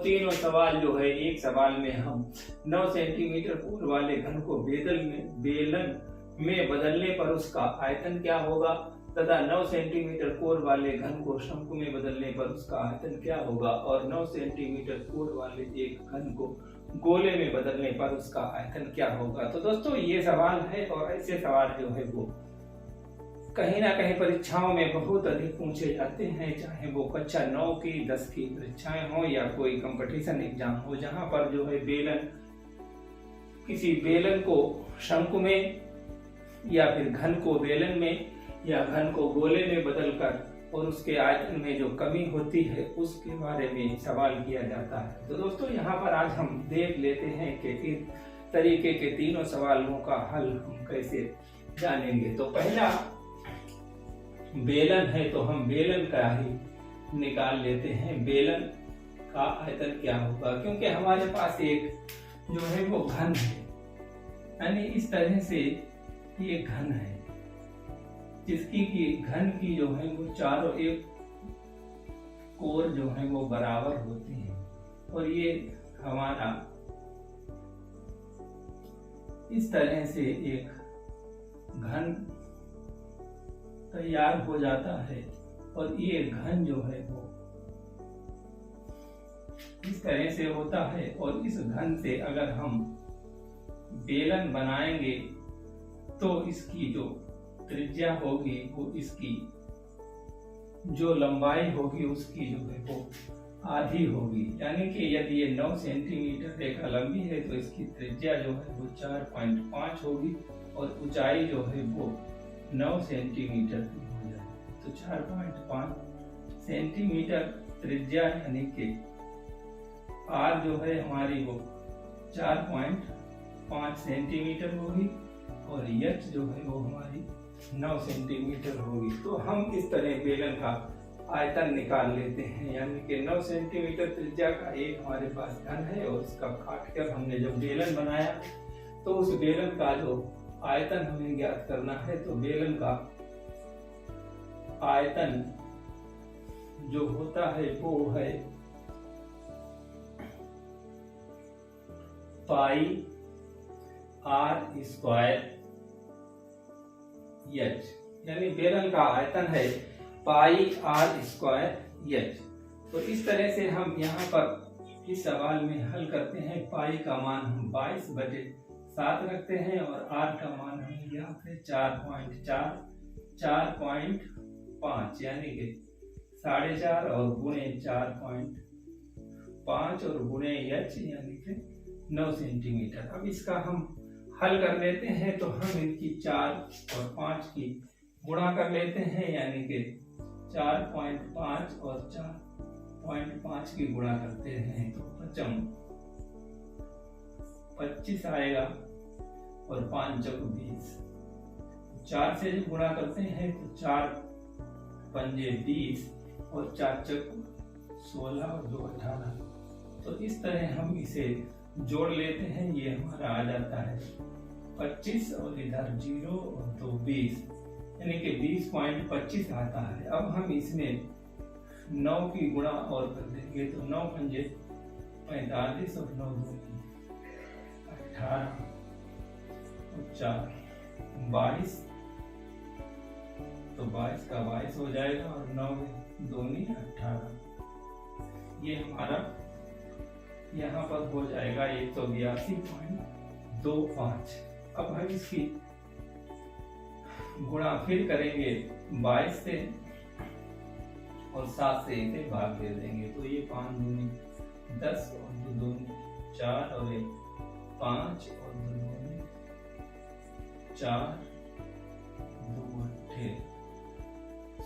तीनों सवाल जो है, एक सवाल में हम 9 सेंटीमीटर कोर वाले घन को बेलन में बदलने पर उसका आयतन क्या होगा, तथा 9 सेंटीमीटर कोर वाले घन को शंकु में बदलने पर उसका आयतन क्या होगा, और 9 सेंटीमीटर कोर वाले एक घन को गोले में बदलने पर उसका आयतन क्या होगा। तो दोस्तों ये सवाल है, और ऐसे सवाल जो है वो कहीं ना कहीं परीक्षाओं में बहुत अधिक पूछे जाते हैं, चाहे वो कक्षा 9 की 10 की परीक्षाएं हो या कोई कंपटीशन एग्जाम हो, जहां पर जो है किसी बेलन को शंकु में या फिर घन को बेलन में या घन को गोले में बदलकर और उसके आयतन में जो कमी होती है उसके बारे में सवाल किया जाता है। तो दोस्तों यहाँ पर आज हम देख लेते हैं कि इस तरीके के तीनों सवालों का हल हम कैसे जानेंगे। तो पहला बेलन है, तो हम बेलन का ही निकाल लेते हैं, बेलन का आयतन क्या होगा, क्योंकि हमारे पास एक जो है वो घन है, यानी इस तरह से ये घन है जिसकी की घन की जो है वो चारों एक कोर जो है वो बराबर होती है, और ये हमारा इस तरह से एक घन तैयार हो जाता है, और ये घन जो है वो इस तरह से होता है। और इस घन से अगर हम बेलन बनाएंगे तो इसकी जो त्रिज्या होगी वो इसकी जो लंबाई होगी उसकी जो है वो आधी होगी, यानी कि यदि ये 9 सेंटीमीटर रेखा लंबी है तो इसकी त्रिज्या जो है वो 4.5 होगी, और ऊंचाई जो है वो 9 सेंटीमीटर की हो जाएगी। तो 4.5 सेंटीमीटर त्रिज्या, यानी कि आर जो है हमारी वो 4.5 सेंटीमीटर होगी, और एच जो है वो हमारी 9 सेंटीमीटर होगी। तो हम इस तरह बेलन का आयतन निकाल लेते हैं, यानी कि 9 सेंटीमीटर त्रिज्या का एक हमारे पास घन है, और उसका काटकर हमने जब बेलन बनाया तो उस बेलन का जो आयतन हमें ज्ञात करना है। तो बेलन का आयतन जो होता है वो है पाई आर स्क्वायर एच, यानी बेलन का आयतन है पाई आर स्क्वायर एच। तो इस तरह से हम यहाँ पर इस सवाल में हल करते हैं। पाई का मान हम 22/7 रखते हैं, और आर का मान हमें ज्ञात है 4.5 यानी कि 4.5 और गुणे 4.5 और गुणे एच यानी कि 9 सेंटीमीटर। अब इसका हम हल कर लेते हैं, तो हम इनकी 4 और 5 की गुणा कर लेते हैं, यानी कि 4.5 और 4.5 की गुणा करते हैं तो 25 आएगा, और 5 चौक 20। 4 से जब गुणा करते हैं तो 4 पंजे 20 और 4 चौक 16 और 2 18। तो इस तरह हम इसे जोड़ लेते हैं, ये हमारा आ जाता है 25 और इधर 0 और 2 20, यानी कि 20.25 आता है। अब हम इसमें 9 की गुणा और कर देंगे, तो 9 पंजे 45 और 9 दूनी 18 और 4 22, तो 22 का 22 हो जाएगा, और 9 दूनी 18। ये हमारा यहाँ पर हो जाएगा 182.25। अब हम इसकी गुणा फिर करेंगे 22 से, और 7 से इसे भाग दे देंगे, तो ये 5 दूनी 10 और 2 दूनी 4 और 1 5 और 2 दूनी 4 2 8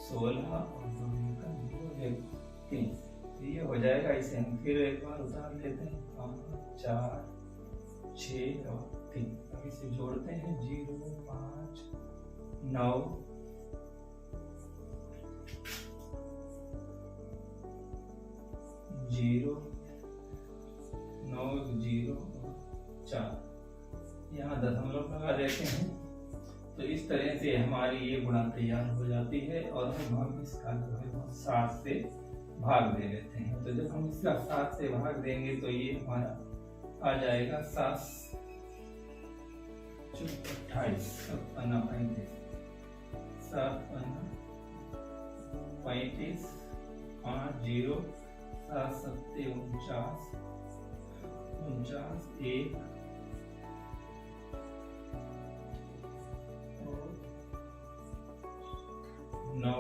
16 और 2 का 3। ये हो जाएगा। इसे हम फिर एक बार उतार लेते हैं, 5 4 6 और 3। अब इसे जोड़ते हैं, 0 5 9 0 9 0 4। यहाँ दशमलव लगा देते हैं, तो इस तरह से हमारी ये गुणा तैयार हो जाती है, और हम इसका जो है 7 से भाग दे लेते हैं। तो जब हम इसका 7 से भाग देंगे तो ये हमारा आ जाएगा 7 28 7 35 7 35 5 0 7 7 49 49 1 9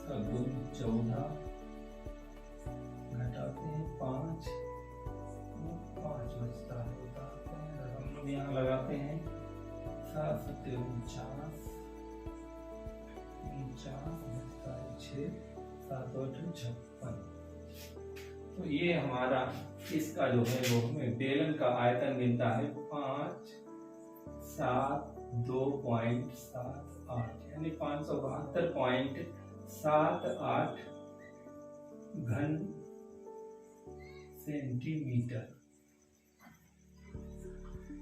7 2 14 घटाते हैं 5 बचता है। हम लोग यहाँ लगाते हैं 7 7 49 बचता है 6 7 8 56। तो ये हमारा इसका जो है वो हमें बेलन का आयतन मिलता है 5 7 2.78 यानी 572.78 घन सेंटीमीटर।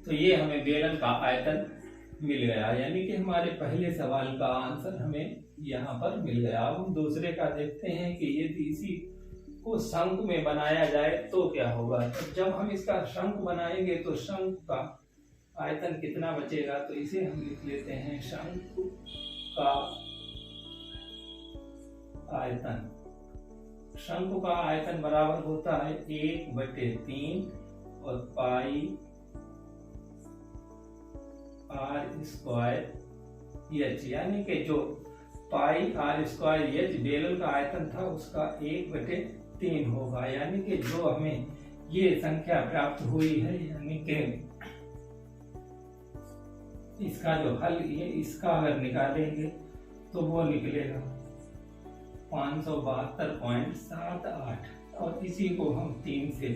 तो ये हमें बेलन का आयतन मिल गया, यानी कि हमारे पहले सवाल का आंसर हमें यहाँ पर मिल गया। अब हम दूसरे का देखते हैं कि यदि इसी को शंकु में बनाया जाए तो क्या होगा। तो जब हम इसका शंकु बनाएंगे तो शंकु का आयतन कितना बचेगा, तो इसे हम लिख लेते हैं शंकु का आयतन। शंकु का आयतन बराबर होता है 1/3 और पाई r² h, यानी कि जो पाई r² h बेलन का आयतन था उसका 1/3 होगा। यानी कि जो हमें ये संख्या प्राप्त हुई है, यानी कि इसका जो हल ये इसका अगर निकालेंगे तो वो निकलेगा 572.78 और इसी को हम 3 से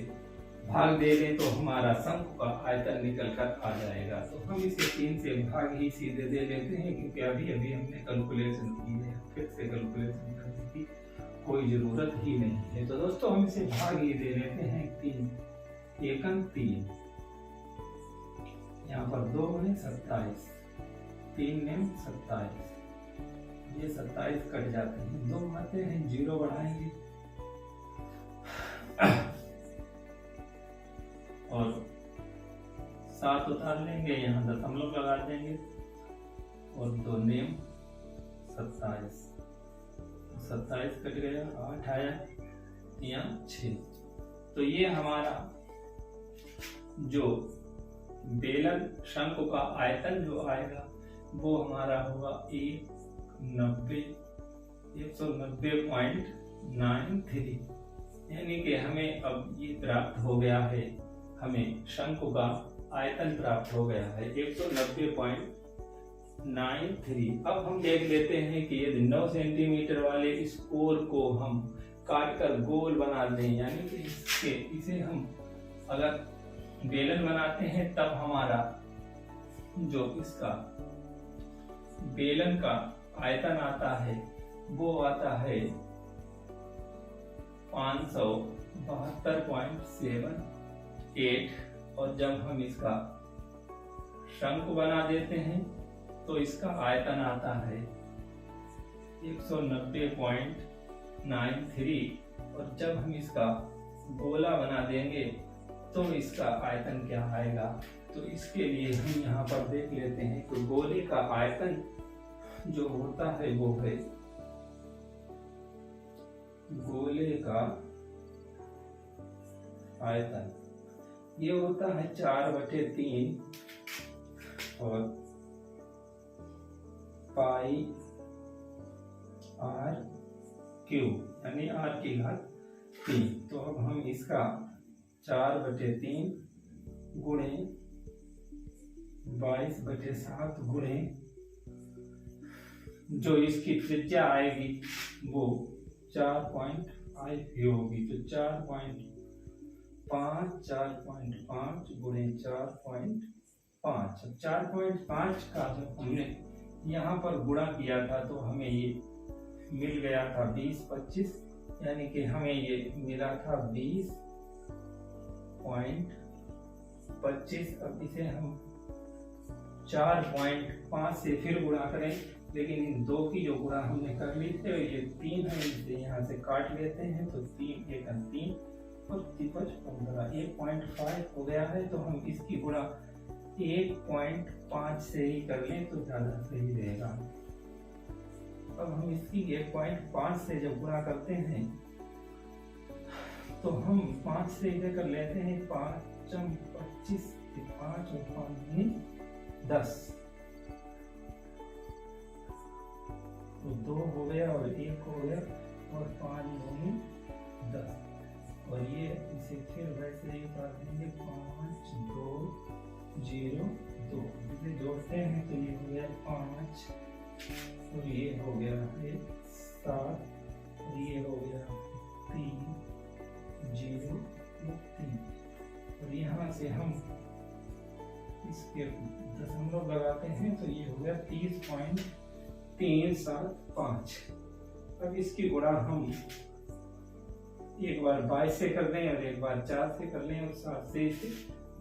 भाग दे दें तो हमारा शंकु का आयतन निकल कर आ जाएगा। तो हम इसे 3 से भाग ही सीधे दे लेते हैं, क्योंकि अभी हमने कैलकुलेशन की है, फिर से कैलकुलेशन करने की कोई जरूरत ही नहीं है। तो दोस्तों हम इसे भाग ही दे लेते हैं 3 एकम 3, यहाँ पर 2 में 27, 3 में 27, ये 27 कट जाते हैं, 2 आते हैं, 0 बढ़ाएंगे और 7 उतार लेंगे, यहाँ दशमलव लगा देंगे और 2 नेम 27, 27 कट गया, 8 आया, यहाँ 6। तो ये हमारा जो बेलन शंकु का आयतन जो आएगा वो हमारा होगा 190.93, यानी कि हमें अब ये प्राप्त हो गया है, हमें शंकु का आयतन प्राप्त हो गया है 190.93। अब हम देख लेते हैं कि यदि 9 सेंटीमीटर वाले इस कोर को हम काट कर गोल बना दें, यानी कि इसे हम अगर बेलन बनाते हैं तब हमारा जो इसका बेलन का आयतन आता है वो आता है 572.78 और जब हम इसका शंकु बना देते हैं तो इसका आयतन आता है 190.93 और जब हम इसका गोला बना देंगे तो इसका आयतन क्या आएगा। तो इसके लिए हम यहाँ पर देख लेते हैं कि गोले का आयतन जो होता है वो है, गोले का आयतन ये होता है 4/3 और पाई r³ यानी r⁻3। तो अब हम इसका 4/3 गुणे 22/7 गुणे जो इसकी त्रिज्या आएगी वो 4.5 होगी। तो 4.5 गुणे 4.5, 4.5 का जब हमने यहाँ पर गुणा किया था तो हमें ये मिल गया था 20/25, यानी कि हमें ये मिला था 20.25। अब इसे हम 4.5 से फिर गुणा करें लेकिन इन दो की जो गुणा हमने कर ली थे, ये 3 है, इसे यहाँ से काट लेते हैं तो 3 एक 3 और 15 1.5 हो गया है। तो हम इसकी गुणा 1.5 से ही कर लें तो ज्यादा सही रहेगा। अब हम इसकी 1.5 से जब गुणा करते हैं तो हम 5 से इसे कर लेते हैं, 5 25 5 और 5 10 तो 2 हो गया और 1 हो गया और 5 2 10 और ये इसे फिर वैसे ही कर देंगे 5 2 0 2 इसे जोड़ते हैं तो ये हो गया 5 और ये हो गया 7 और ये हो गया 3 0 3 और यहाँ से हम इसके दशमलव लगाते हैं तो ये हो गया 30.375। अब इसकी गुणा हम एक बार 22 से कर दें और एक बार 4 से कर लें और 7 से इसे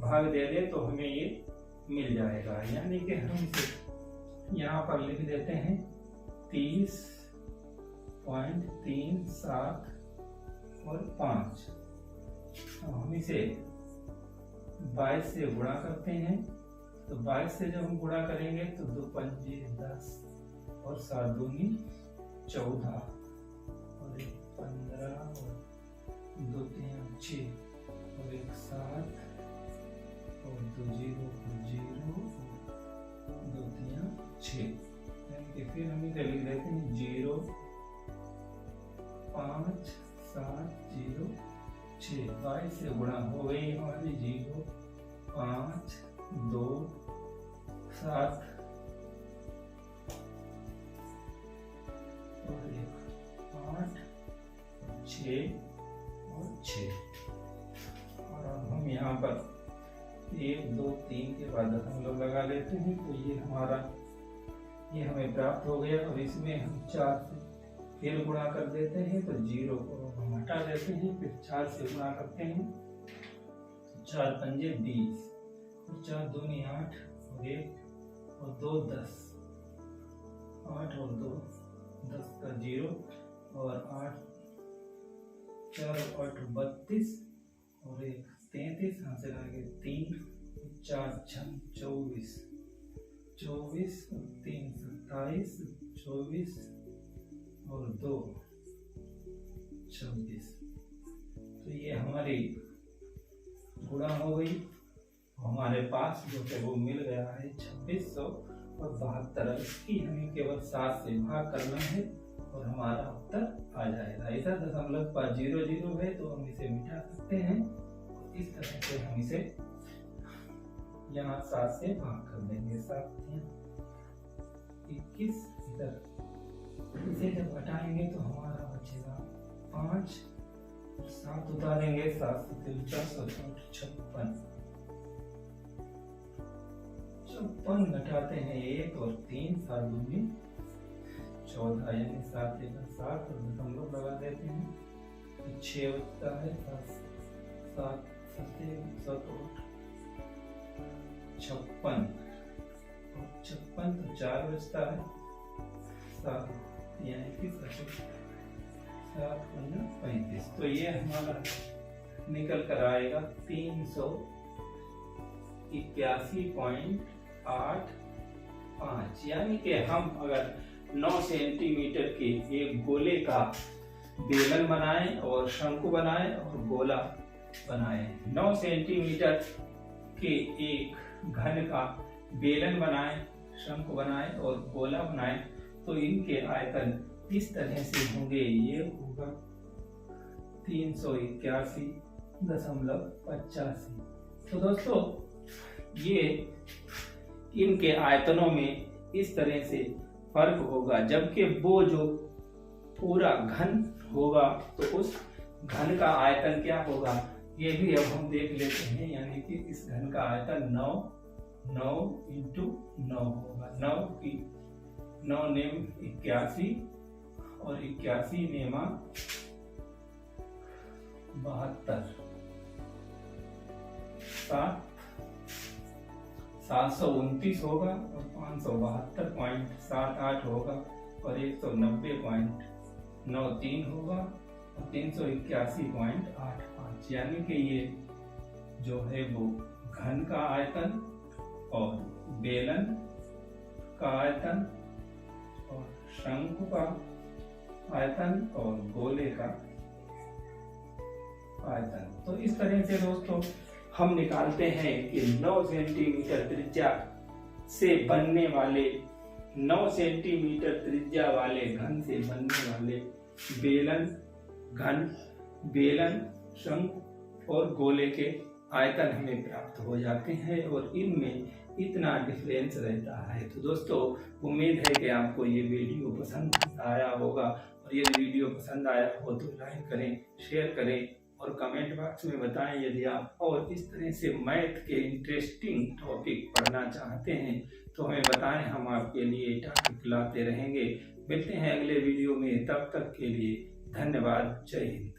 भाग दे दें तो हमें ये मिल जाएगा। यानी कि हम इसे यहाँ पर लिख देते हैं 30.37 और 5। हम इसे 22 से गुणा करते हैं तो 22 से जब हम गुणा करेंगे तो 2 पंजे 10 और 7 दूनी 14 और 1 15 और 2 3 6 और 1 7 और 2 0 0 2 3 6। फिर हम इसे लिख देते हैं 0 5 7 0 6। 22 से गुणा हो गई हमारी 0 5 2 7 और 1 8 6 और 6। और अब हम यहाँ पर 1 2 3 के बाद दशमलव लगा लेते हैं तो ये हमें प्राप्त हो गया। और इसमें हम 4 से फिर गुणा कर देते हैं तो 0 को हम हटा देते हैं, फिर 4 से गुणा करते हैं 4 पंजे 20 और 4 दूनी 8 और 1 और 2 10 8 और 2 10 का 0 और 8 4 और 8 32 और 1 33 यहाँ से लाएंगे 3 4 6 24 24 और 3 27 24 और 2 26। तो ये हमारी गुणा हो गई। हमारे पास जो है वो मिल गया है 2672। इसकी हमें केवल 7 से भाग करना है और हमारा उत्तर आ जाएगा। ऐसा दशमलव का 0 0 है तो हम इसे मिटा सकते हैं। इस तरह से हम इसे यहाँ 7 से भाग कर देंगे। 7 21 इधर इसे जब हटाएंगे तो हमारा बचेगा 5 7 उतारेंगे 7 से 53 और 56 56 घटाते हैं 1 और 3 7 दूनी 14 यानी 7 1 7 और दशमलव लगा देते हैं तो 6 बचता है 7 7 7 8 56 और 56 तो 4 बचता है 7 यानी कि 7 35। तो ये हमारा निकल कर आएगा 381.85। यानी कि हम अगर 9 सेंटीमीटर के एक गोले का बेलन बनाएं और शंकु बनाएं और गोला बनाएं, 9 सेंटीमीटर के एक घन का बेलन बनाएं, शंकु बनाएं और गोला बनाएं तो इनके आयतन इस तरह से होंगे। ये होगा 381.85। तो दोस्तों ये इनके आयतनों में इस तरह से फर्क होगा, जबकि वो जो पूरा घन होगा तो उस घन का आयतन क्या होगा ये भी अब हम देख लेते हैं। यानी कि इस घन का आयतन 9 × 9 होगा। 9 नेम 81 और 81 नेमा 72। 729 होगा और 572.78 होगा और 190.93 होगा और 381.85, यानी कि ये जो है वो घन का आयतन और बेलन का आयतन और शंकु का आयतन और गोले का आयतन। तो इस तरह से दोस्तों हम निकालते हैं कि 9 सेंटीमीटर त्रिज्या से बनने वाले 9 सेंटीमीटर त्रिज्या वाले घन से बनने वाले बेलन, शंकु और गोले के आयतन हमें प्राप्त हो जाते हैं और इनमें इतना डिफरेंस रहता है। तो दोस्तों उम्मीद है कि आपको ये वीडियो पसंद आया होगा और यदि वीडियो पसंद आया हो तो लाइक करें, शेयर करें और कमेंट बॉक्स में बताएं यदि आप और इस तरह से मैथ के इंटरेस्टिंग टॉपिक पढ़ना चाहते हैं तो हमें बताएं, हम आपके लिए टॉपिक लाते रहेंगे। मिलते हैं अगले वीडियो में, तब तक के लिए धन्यवाद। जय हिंद।